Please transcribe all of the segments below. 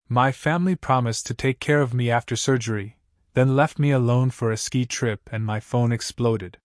My family promised to take care of me after surgery, then left me alone for a ski trip and my phone exploded.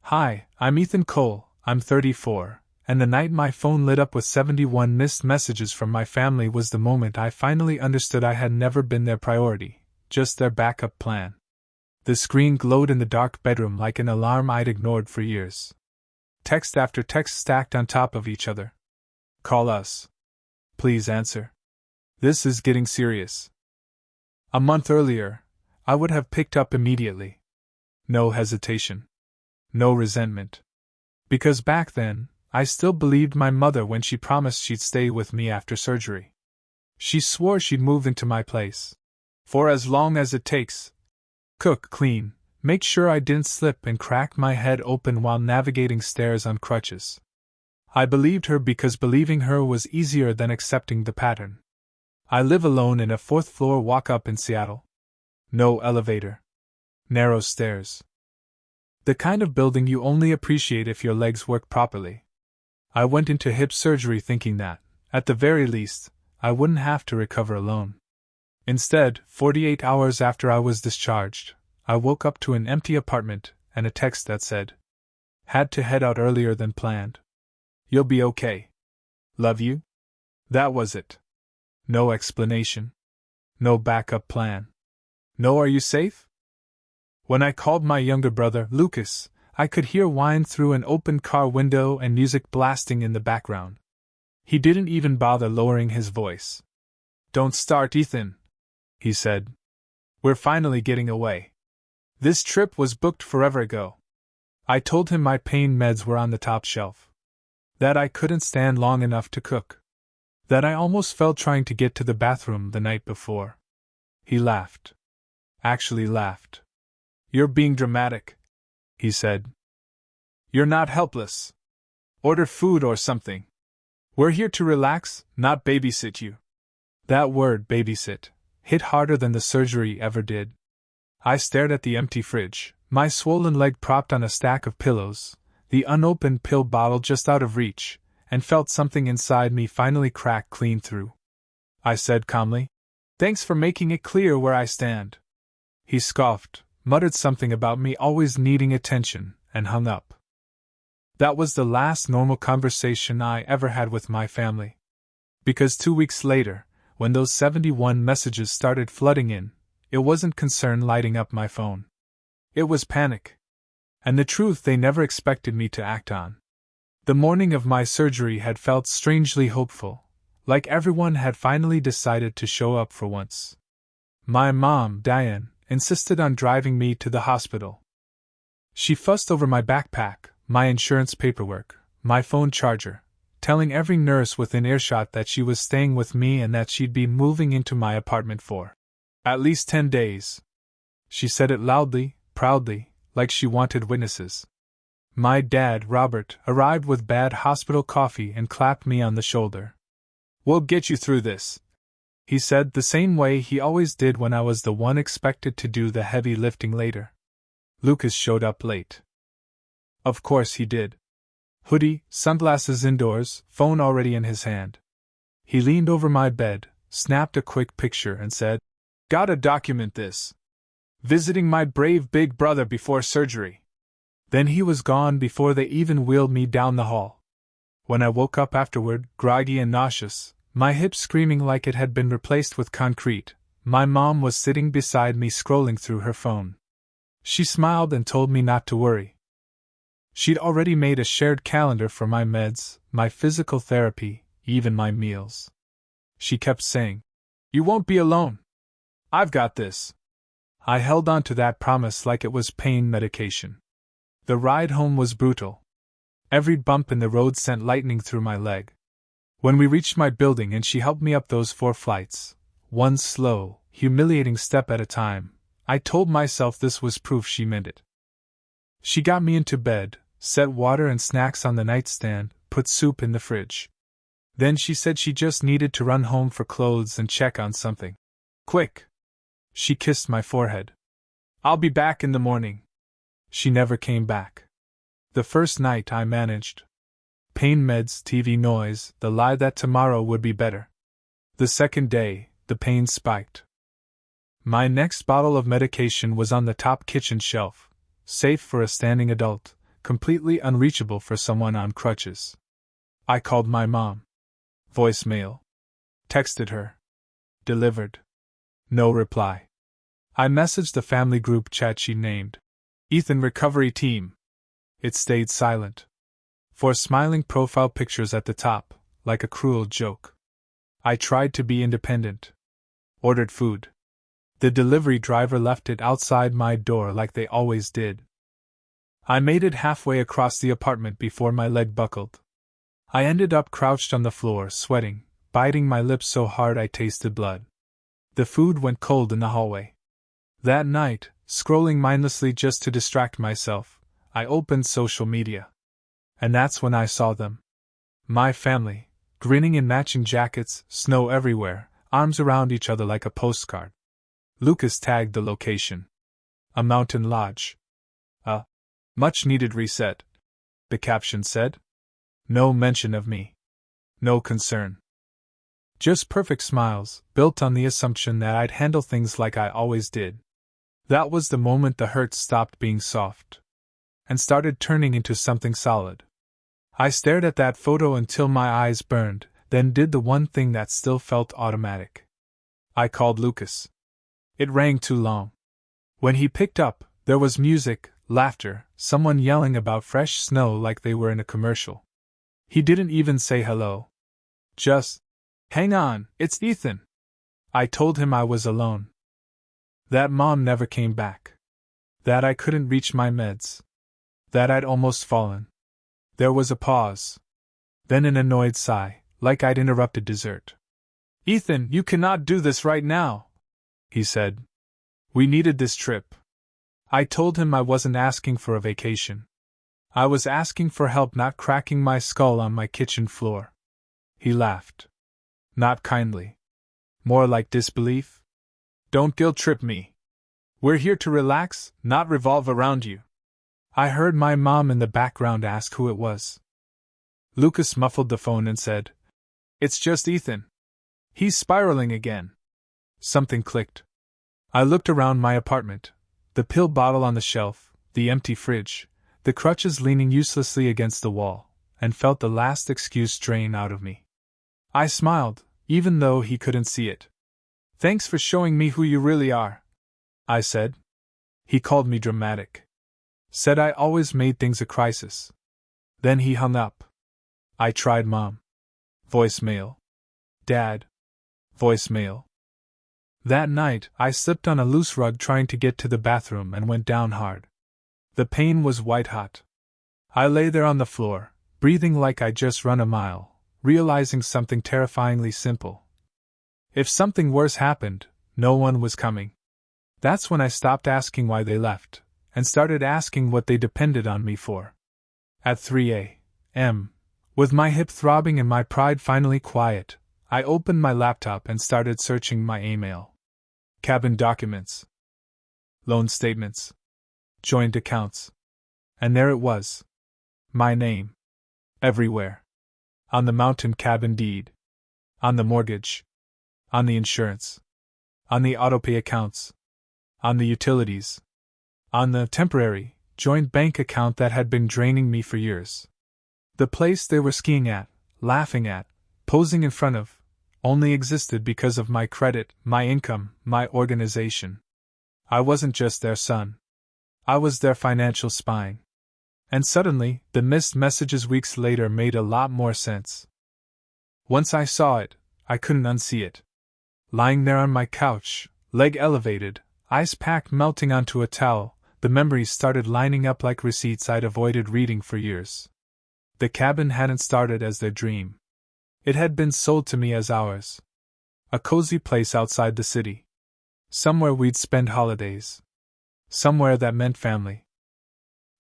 Hi, I'm Ethan Cole, I'm 34, and the night my phone lit up with 71 missed messages from my family was the moment I finally understood I had never been their priority, just their backup plan. The screen glowed in the dark bedroom like an alarm I'd ignored for years. Text after text stacked on top of each other. Call us. Please answer. This is getting serious. A month earlier, I would have picked up immediately. No hesitation. No resentment. Because back then, I still believed my mother when she promised she'd stay with me after surgery. She swore she'd move into my place. For as long as it takes. Cook, clean, make sure I didn't slip and crack my head open while navigating stairs on crutches. I believed her because believing her was easier than accepting the pattern. I live alone in a 4th-floor walk-up in Seattle. No elevator. Narrow stairs. The kind of building you only appreciate if your legs work properly. I went into hip surgery thinking that, at the very least, I wouldn't have to recover alone. Instead, 48 hours after I was discharged, I woke up to an empty apartment and a text that said, "Had to head out earlier than planned. You'll be okay. Love you." That was it. No explanation. No backup plan. No "Are you safe?" When I called my younger brother, Lucas, I could hear whine through an open car window and music blasting in the background. He didn't even bother lowering his voice. "Don't start, Ethan," he said. "We're finally getting away. This trip was booked forever ago." I told him my pain meds were on the top shelf. That I couldn't stand long enough to cook. That I almost fell trying to get to the bathroom the night before. He laughed. Actually laughed. "You're being dramatic," he said. "You're not helpless. Order food or something. We're here to relax, not babysit you." That word, babysit, hit harder than the surgery ever did. I stared at the empty fridge, my swollen leg propped on a stack of pillows, the unopened pill bottle just out of reach, and felt something inside me finally crack clean through. I said calmly, "Thanks for making it clear where I stand." He scoffed, muttered something about me always needing attention, and hung up. That was the last normal conversation I ever had with my family. Because 2 weeks later, when those 71 messages started flooding in, it wasn't concern lighting up my phone. It was panic. And the truth they never expected me to act on. The morning of my surgery had felt strangely hopeful, like everyone had finally decided to show up for once. My mom, Diane, insisted on driving me to the hospital. She fussed over my backpack, my insurance paperwork, my phone charger, telling every nurse within earshot that she was staying with me and that she'd be moving into my apartment for at least 10 days. She said it loudly, proudly, like she wanted witnesses. My dad, Robert, arrived with bad hospital coffee and clapped me on the shoulder. "We'll get you through this," he said, the same way he always did when I was the one expected to do the heavy lifting later. Lucas showed up late. Of course he did. Hoodie, sunglasses indoors, phone already in his hand. He leaned over my bed, snapped a quick picture and said, "Gotta document this. Visiting my brave big brother before surgery." Then he was gone before they even wheeled me down the hall. When I woke up afterward, groggy and nauseous, my hip screaming like it had been replaced with concrete, my mom was sitting beside me scrolling through her phone. She smiled and told me not to worry. She'd already made a shared calendar for my meds, my physical therapy, even my meals. She kept saying, "You won't be alone. I've got this." I held on to that promise like it was pain medication. The ride home was brutal. Every bump in the road sent lightning through my leg. When we reached my building and she helped me up those 4 flights, one slow, humiliating step at a time, I told myself this was proof she meant it. She got me into bed, set water and snacks on the nightstand, put soup in the fridge. Then she said she just needed to run home for clothes and check on something. "Quick!" She kissed my forehead. "I'll be back in the morning." She never came back. The first night I managed. Pain meds, TV noise, the lie that tomorrow would be better. The second day, the pain spiked. My next bottle of medication was on the top kitchen shelf, safe for a standing adult, completely unreachable for someone on crutches. I called my mom. Voicemail. Texted her. Delivered. No reply. I messaged the family group chat she named Ethan Recovery Team. It stayed silent. 4 smiling profile pictures at the top, like a cruel joke. I tried to be independent. Ordered food. The delivery driver left it outside my door like they always did. I made it halfway across the apartment before my leg buckled. I ended up crouched on the floor, sweating, biting my lips so hard I tasted blood. The food went cold in the hallway. That night, scrolling mindlessly just to distract myself, I opened social media. And that's when I saw them. My family, grinning in matching jackets, snow everywhere, arms around each other like a postcard. Lucas tagged the location. A mountain lodge. A much-needed reset, the caption said. No mention of me. No concern. Just perfect smiles, built on the assumption that I'd handle things like I always did. That was the moment the hurt stopped being soft and started turning into something solid. I stared at that photo until my eyes burned, then did the one thing that still felt automatic. I called Lucas. It rang too long. When he picked up, there was music, laughter, someone yelling about fresh snow like they were in a commercial. He didn't even say hello. Just, "Hang on, it's Ethan." I told him I was alone. That Mom never came back. That I couldn't reach my meds. That I'd almost fallen. There was a pause. Then an annoyed sigh, like I'd interrupted dessert. "Ethan, you cannot do this right now," he said. "We needed this trip." I told him I wasn't asking for a vacation. I was asking for help not cracking my skull on my kitchen floor. He laughed. Not kindly. More like disbelief. "Don't guilt-trip me. We're here to relax, not revolve around you." I heard my mom in the background ask who it was. Lucas muffled the phone and said, "It's just Ethan. He's spiraling again." Something clicked. I looked around my apartment. The pill bottle on the shelf, the empty fridge, the crutches leaning uselessly against the wall, and felt the last excuse drain out of me. I smiled, even though he couldn't see it. "Thanks for showing me who you really are," I said. He called me dramatic. Said I always made things a crisis. Then he hung up. I tried Mom. Voicemail. Dad. Voicemail. That night, I slipped on a loose rug trying to get to the bathroom and went down hard. The pain was white-hot. I lay there on the floor, breathing like I'd just run a mile, realizing something terrifyingly simple. If something worse happened, no one was coming. That's when I stopped asking why they left, and started asking what they depended on me for. At 3 a.m., with my hip throbbing and my pride finally quiet, I opened my laptop and started searching my email. Cabin documents. Loan statements. Joint accounts. And there it was. My name. Everywhere. On the mountain cabin deed. On the mortgage. On the insurance. On the autopay accounts. On the utilities. On the temporary, joint bank account that had been draining me for years. The place they were skiing at, laughing at, posing in front of, only existed because of my credit, my income, my organization. I wasn't just their son. I was their financial spine. And suddenly, the missed messages weeks later made a lot more sense. Once I saw it, I couldn't unsee it. Lying there on my couch, leg elevated, ice pack melting onto a towel, the memories started lining up like receipts I'd avoided reading for years. The cabin hadn't started as their dream. It had been sold to me as ours. A cozy place outside the city. Somewhere we'd spend holidays. Somewhere that meant family.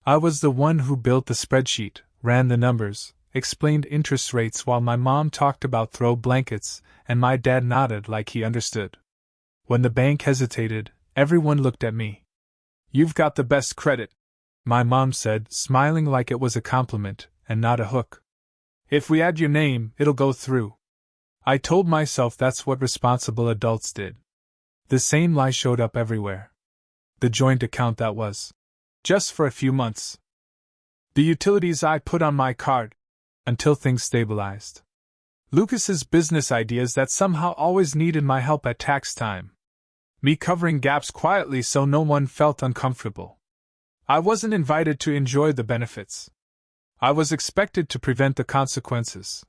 I was the one who built the spreadsheet, ran the numbers, explained interest rates while my mom talked about throw blankets, and my dad nodded like he understood. When the bank hesitated, everyone looked at me. "You've got the best credit," my mom said, smiling like it was a compliment, and not a hook. "If we add your name, it'll go through." I told myself that's what responsible adults did. The same lie showed up everywhere. The joint account that was. Just for a few months. The utilities I put on my card. Until things stabilized. Lucas's business ideas that somehow always needed my help at tax time. Me covering gaps quietly so no one felt uncomfortable. I wasn't invited to enjoy the benefits. I was expected to prevent the consequences.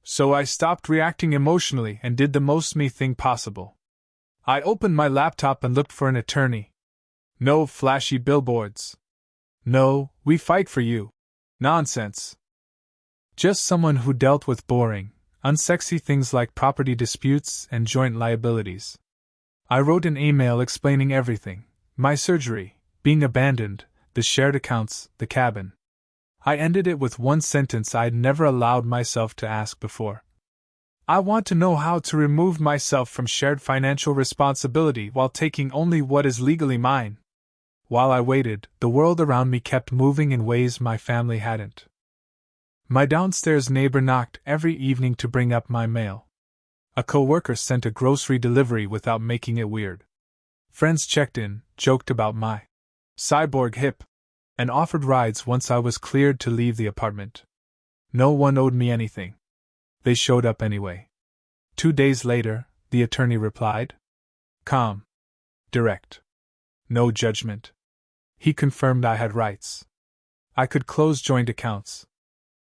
So I stopped reacting emotionally and did the most me thing possible. I opened my laptop and looked for an attorney. No flashy billboards. No, we fight for you. Nonsense. Just someone who dealt with boring, unsexy things like property disputes and joint liabilities. I wrote an email explaining everything: my surgery, being abandoned, the shared accounts, the cabin. I ended it with one sentence I'd never allowed myself to ask before. I want to know how to remove myself from shared financial responsibility while taking only what is legally mine. While I waited, the world around me kept moving in ways my family hadn't. My downstairs neighbor knocked every evening to bring up my mail. A co-worker sent a grocery delivery without making it weird. Friends checked in, joked about my cyborg hip, and offered rides once I was cleared to leave the apartment. No one owed me anything. They showed up anyway. 2 days later, the attorney replied. Calm. Direct. No judgment. He confirmed I had rights. I could close joint accounts.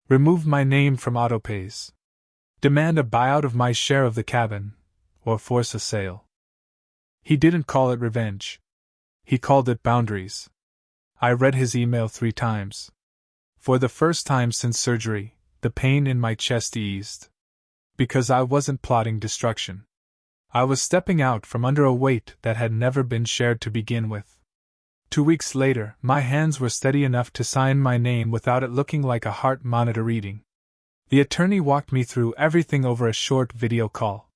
Remove my name from autopays. Demand a buyout of my share of the cabin, or force a sale. He didn't call it revenge. He called it boundaries. I read his email 3 times. For the first time since surgery, the pain in my chest eased. Because I wasn't plotting destruction. I was stepping out from under a weight that had never been shared to begin with. 2 weeks later, my hands were steady enough to sign my name without it looking like a heart monitor reading. The attorney walked me through everything over a short video call.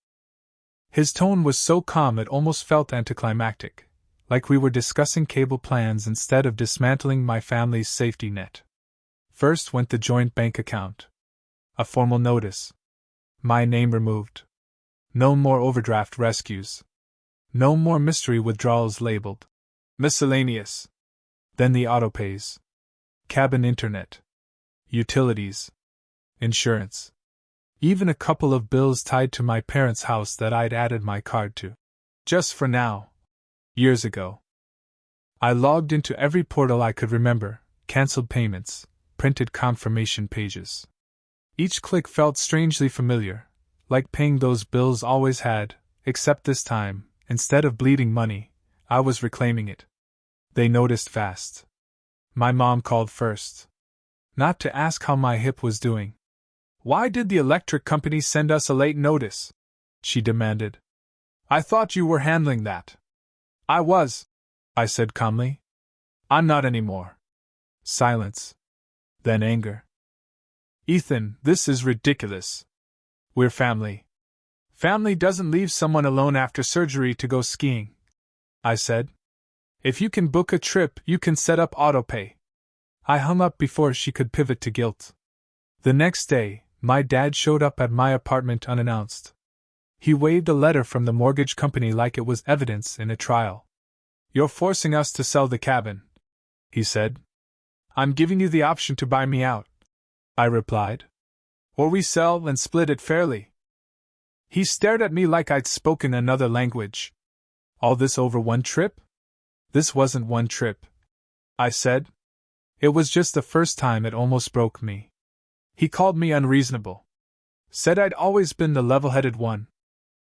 His tone was so calm it almost felt anticlimactic, like we were discussing cable plans instead of dismantling my family's safety net. First went the joint bank account. A formal notice. My name removed. No more overdraft rescues. No more mystery withdrawals labeled miscellaneous. Then the autopays. Cabin internet. Utilities. Insurance. Even a couple of bills tied to my parents' house that I'd added my card to. Just for now. Years ago. I logged into every portal I could remember, canceled payments, printed confirmation pages. Each click felt strangely familiar, like paying those bills always had, except this time, instead of bleeding money, I was reclaiming it. They noticed fast. My mom called first. Not to ask how my hip was doing. Why did the electric company send us a late notice? She demanded. I thought you were handling that. I was, I said calmly. I'm not anymore. Silence. Then anger. Ethan, this is ridiculous. We're family. Family doesn't leave someone alone after surgery to go skiing, I said. If you can book a trip, you can set up autopay. I hung up before she could pivot to guilt. The next day, my dad showed up at my apartment unannounced. He waved a letter from the mortgage company like it was evidence in a trial. You're forcing us to sell the cabin, he said. I'm giving you the option to buy me out, I replied. Or we sell and split it fairly. He stared at me like I'd spoken another language. All this over one trip? This wasn't one trip, I said. It was just the first time it almost broke me. He called me unreasonable. Said I'd always been the level-headed one.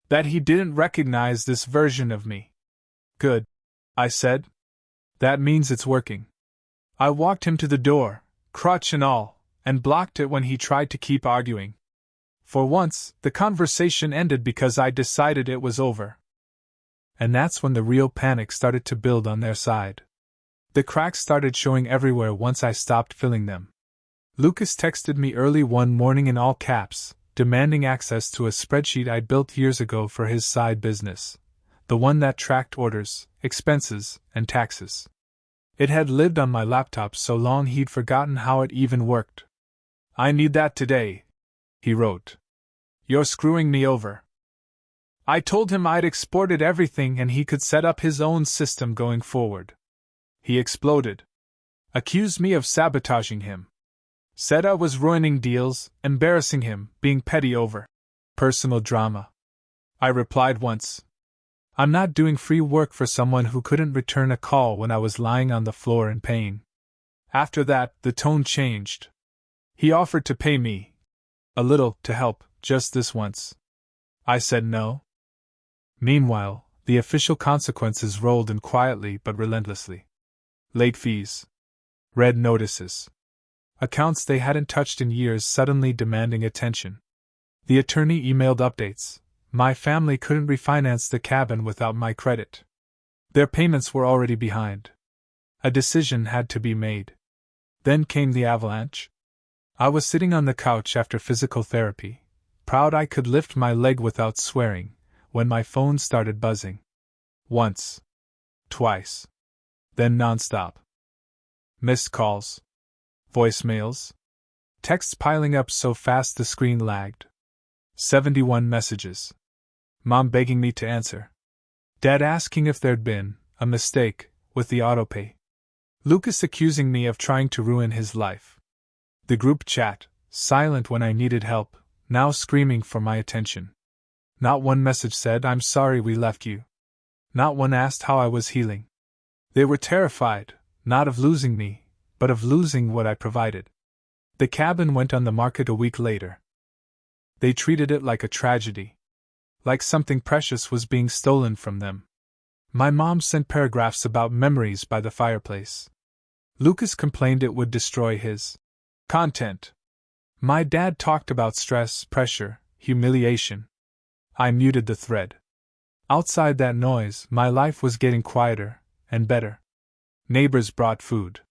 That he didn't recognize this version of me. Good, I said. That means it's working. I walked him to the door, crutch and all, and blocked it when he tried to keep arguing. For once, the conversation ended because I decided it was over. And that's when the real panic started to build on their side. The cracks started showing everywhere once I stopped filling them. Lucas texted me early one morning in all caps, demanding access to a spreadsheet I'd built years ago for his side business, the one that tracked orders, expenses, and taxes. It had lived on my laptop so long he'd forgotten how it even worked. I need that today, he wrote. You're screwing me over. I told him I'd exported everything and he could set up his own system going forward. He exploded. Accused me of sabotaging him. Said I was ruining deals, embarrassing him, being petty over personal drama. I replied once, I'm not doing free work for someone who couldn't return a call when I was lying on the floor in pain. After that, the tone changed. He offered to pay me a little to help, just this once. I said no. Meanwhile, the official consequences rolled in quietly but relentlessly. Late fees. Red notices. Accounts they hadn't touched in years suddenly demanding attention. The attorney emailed updates. My family couldn't refinance the cabin without my credit. Their payments were already behind. A decision had to be made. Then came the avalanche. I was sitting on the couch after physical therapy, proud I could lift my leg without swearing, when my phone started buzzing. Once. Twice. Then nonstop. Missed calls. Voicemails. Texts piling up so fast the screen lagged. 71 messages. Mom begging me to answer. Dad asking if there'd been a mistake with the autopay. Lucas accusing me of trying to ruin his life. The group chat, silent when I needed help, now screaming for my attention. Not one message said, I'm sorry we left you. Not one asked how I was healing. They were terrified, not of losing me, but of losing what I provided. The cabin went on the market a week later. They treated it like a tragedy. Like something precious was being stolen from them. My mom sent paragraphs about memories by the fireplace. Lucas complained it would destroy his content. My dad talked about stress, pressure, humiliation. I muted the thread. Outside that noise, my life was getting quieter and better. Neighbors brought food.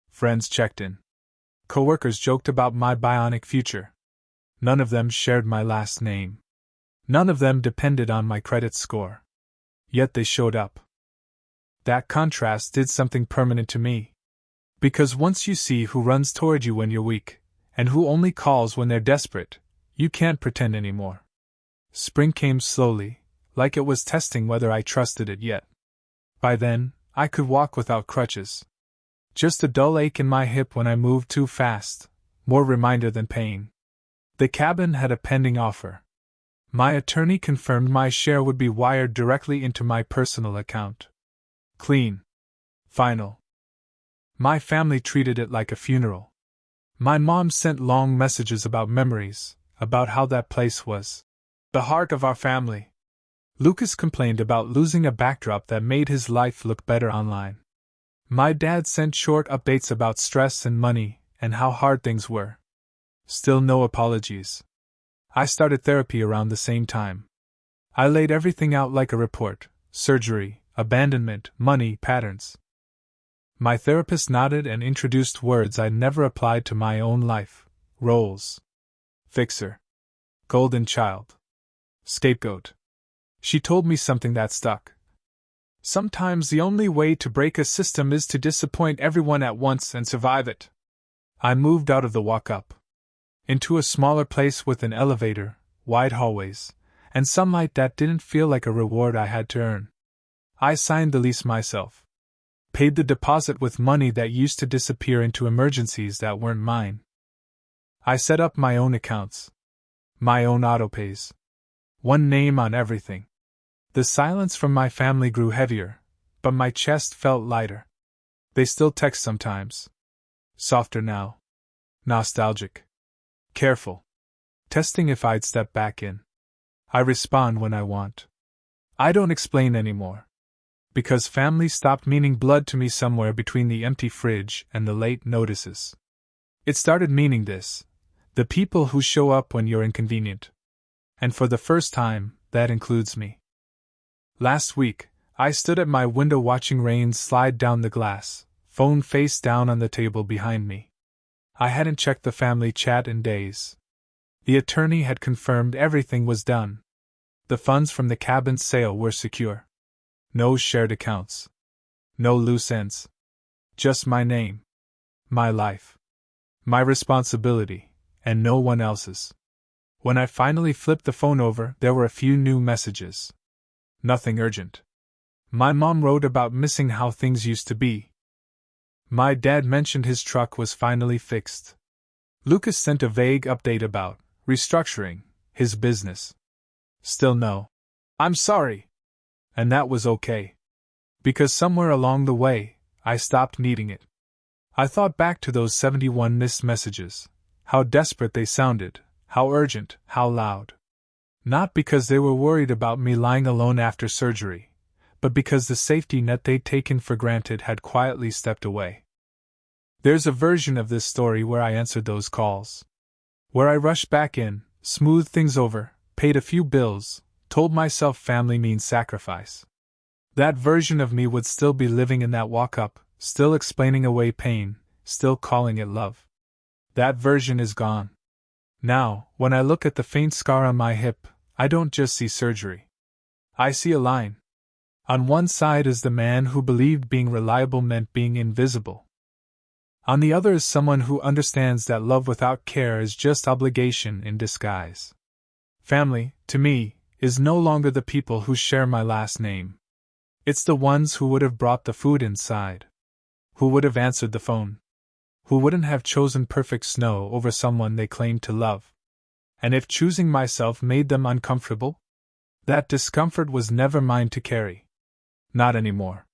Friends checked in. Coworkers joked about my bionic future. None of them shared my last name. None of them depended on my credit score. Yet they showed up. That contrast did something permanent to me. Because once you see who runs toward you when you're weak, and who only calls when they're desperate, you can't pretend anymore. Spring came slowly, like it was testing whether I trusted it yet. By then, I could walk without crutches. Just a dull ache in my hip when I moved too fast, more reminder than pain. The cabin had a pending offer. My attorney confirmed my share would be wired directly into my personal account. Clean. Final. My family treated it like a funeral. My mom sent long messages about memories, about how that place was the heart of our family. Lucas complained about losing a backdrop that made his life look better online. My dad sent short updates about stress and money and how hard things were. Still no apologies. I started therapy around the same time. I laid everything out like a report: surgery, abandonment, money, patterns. My therapist nodded and introduced words I'd never applied to my own life: roles. Fixer. Golden child. Scapegoat. She told me something that stuck. Sometimes the only way to break a system is to disappoint everyone at once and survive it. I moved out of the walk-up. Into a smaller place with an elevator, wide hallways, and sunlight that didn't feel like a reward I had to earn. I signed the lease myself. Paid the deposit with money that used to disappear into emergencies that weren't mine. I set up my own accounts. My own autopays. One name on everything. The silence from my family grew heavier, but my chest felt lighter. They still text sometimes. Softer now. Nostalgic. Careful. Testing if I'd step back in. I respond when I want. I don't explain anymore. Because family stopped meaning blood to me somewhere between the empty fridge and the late notices. It started meaning this: the people who show up when you're inconvenient. And for the first time, that includes me. Last week, I stood at my window watching rain slide down the glass, phone face down on the table behind me. I hadn't checked the family chat in days. The attorney had confirmed everything was done. The funds from the cabin's sale were secure. No shared accounts. No loose ends. Just my name. My life. My responsibility, and no one else's. When I finally flipped the phone over, there were a few new messages. Nothing urgent. My mom wrote about missing how things used to be. My dad mentioned his truck was finally fixed. Lucas sent a vague update about restructuring his business. Still no. I'm sorry. And that was okay. Because somewhere along the way, I stopped needing it. I thought back to those 71 missed messages. How desperate they sounded, how urgent, how loud. Not because they were worried about me lying alone after surgery, but because the safety net they'd taken for granted had quietly stepped away. There's a version of this story where I answered those calls. Where I rushed back in, smoothed things over, paid a few bills, told myself family means sacrifice. That version of me would still be living in that walk-up, still explaining away pain, still calling it love. That version is gone. Now, when I look at the faint scar on my hip, I don't just see surgery. I see a line. On one side is the man who believed being reliable meant being invisible. On the other is someone who understands that love without care is just obligation in disguise. Family, to me, is no longer the people who share my last name. It's the ones who would have brought the food inside. Who would have answered the phone. Who wouldn't have chosen perfect snow over someone they claimed to love. And if choosing myself made them uncomfortable, that discomfort was never mine to carry. Not anymore.